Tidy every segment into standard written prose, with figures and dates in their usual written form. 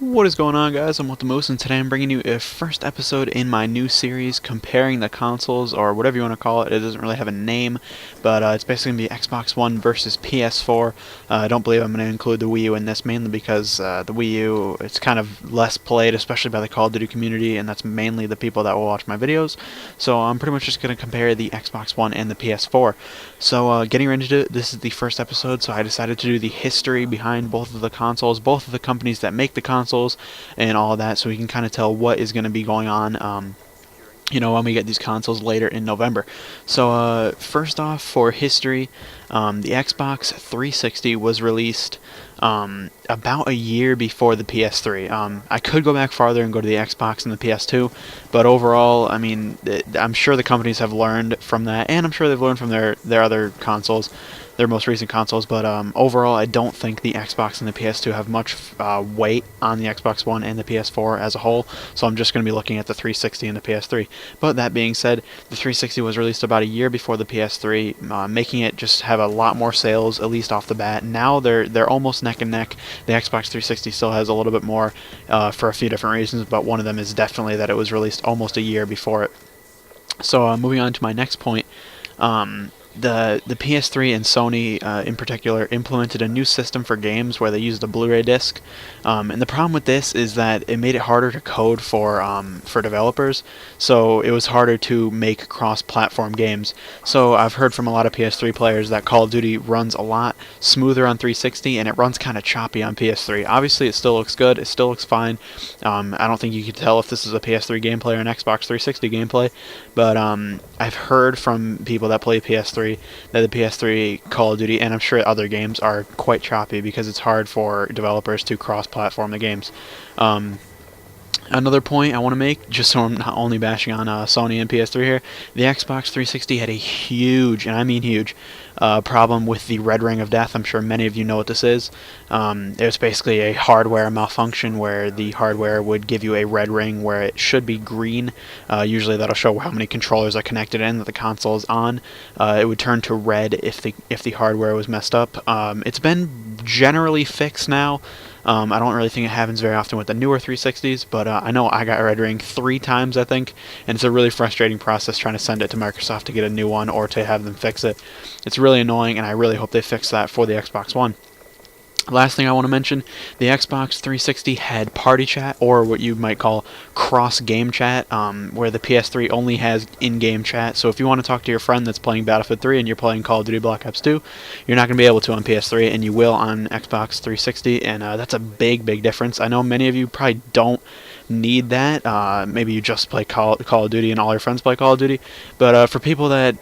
What is going on, guys? I'm with the Moose, and today I'm bringing you a first episode in my new series comparing the consoles, or whatever you want to call it. It doesn't really have a name, but it's basically going to be Xbox One versus PS4. I don't believe I'm going to include the Wii U in this, mainly because the Wii U, it's kind of less played, especially by the Call of Duty community, and that's mainly the people that will watch my videos. So I'm pretty much just going to compare the Xbox One and the PS4. So getting ready to do it, this is the first episode, so I decided to do the history behind both of the consoles, both of the companies that make the consoles, and all of that, so we can kind of tell what is going to be going on when we get these consoles later in November. So first off, for history, the Xbox 360 was released about a year before the PS3. I could go back farther and go to the Xbox and the PS2, but overall, I mean, I'm sure the companies have learned from that, and I'm sure they've learned from their other consoles, their most recent consoles, but overall, I don't think the Xbox and the PS2 have much weight on the Xbox One and the PS4 as a whole, so I'm just going to be looking at the 360 and the PS3. But that being said, the 360 was released about a year before the PS3, making it just have a lot more sales, at least off the bat. Now they're almost neck and neck. The Xbox 360 still has a little bit more for a few different reasons, but one of them is definitely that it was released almost a year before it. So moving on to my next point, the PS3 and Sony in particular implemented a new system for games where they used a Blu-ray disc, and the problem with this is that it made it harder to code for developers, so it was harder to make cross-platform games. So I've heard from a lot of PS3 players that Call of Duty runs a lot smoother on 360 and it runs kind of choppy on PS3. Obviously it still looks good, it still looks fine. I don't think you can tell if this is a PS3 gameplay or an Xbox 360 gameplay, but I've heard from people that play PS3 that the PS3 Call of Duty, and I'm sure other games, are quite choppy because it's hard for developers to cross-platform the games. Another point I want to make, just so I'm not only bashing on Sony and PS3 here, the Xbox 360 had a huge, and I mean huge, problem with the red ring of death. I'm sure many of you know what this is. It was basically a hardware malfunction where the hardware would give you a red ring where it should be green. Usually that'll show how many controllers are connected in, that the console is on. It would turn to red if the hardware was messed up. It's been generally fixed now. I don't really think it happens very often with the newer 360s, but I know I got a red ring 3 times, I think, and it's a really frustrating process trying to send it to Microsoft to get a new one or to have them fix it. It's really annoying, and I really hope they fix that for the Xbox One. Last thing I want to mention, the Xbox 360 had party chat, or what you might call cross-game chat, where the PS3 only has in-game chat. So if you want to talk to your friend that's playing Battlefield 3 and you're playing Call of Duty Black Ops 2, you're not going to be able to on PS3, and you will on Xbox 360, and that's a big, big difference. I know many of you probably don't need that. Maybe you just play Call of Duty and all your friends play Call of Duty, but for people that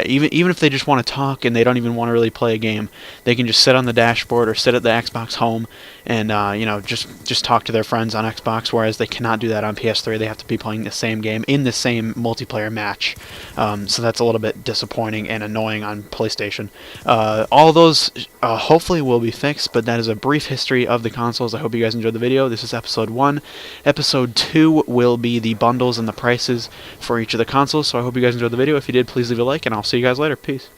even if they just want to talk and they don't even want to really play a game, they can just sit on the dashboard or sit at the Xbox home and just talk to their friends on Xbox, whereas they cannot do that on PS3. They have to be playing the same game in the same multiplayer match. So that's a little bit disappointing and annoying on PlayStation. All those hopefully will be fixed, but that is a brief history of the consoles. I hope you guys enjoyed the video. This is episode 1. Episode 2 will be the bundles and the prices for each of the consoles, so I hope you guys enjoyed the video. If you did, please leave a like, and I'll see you guys later. Peace.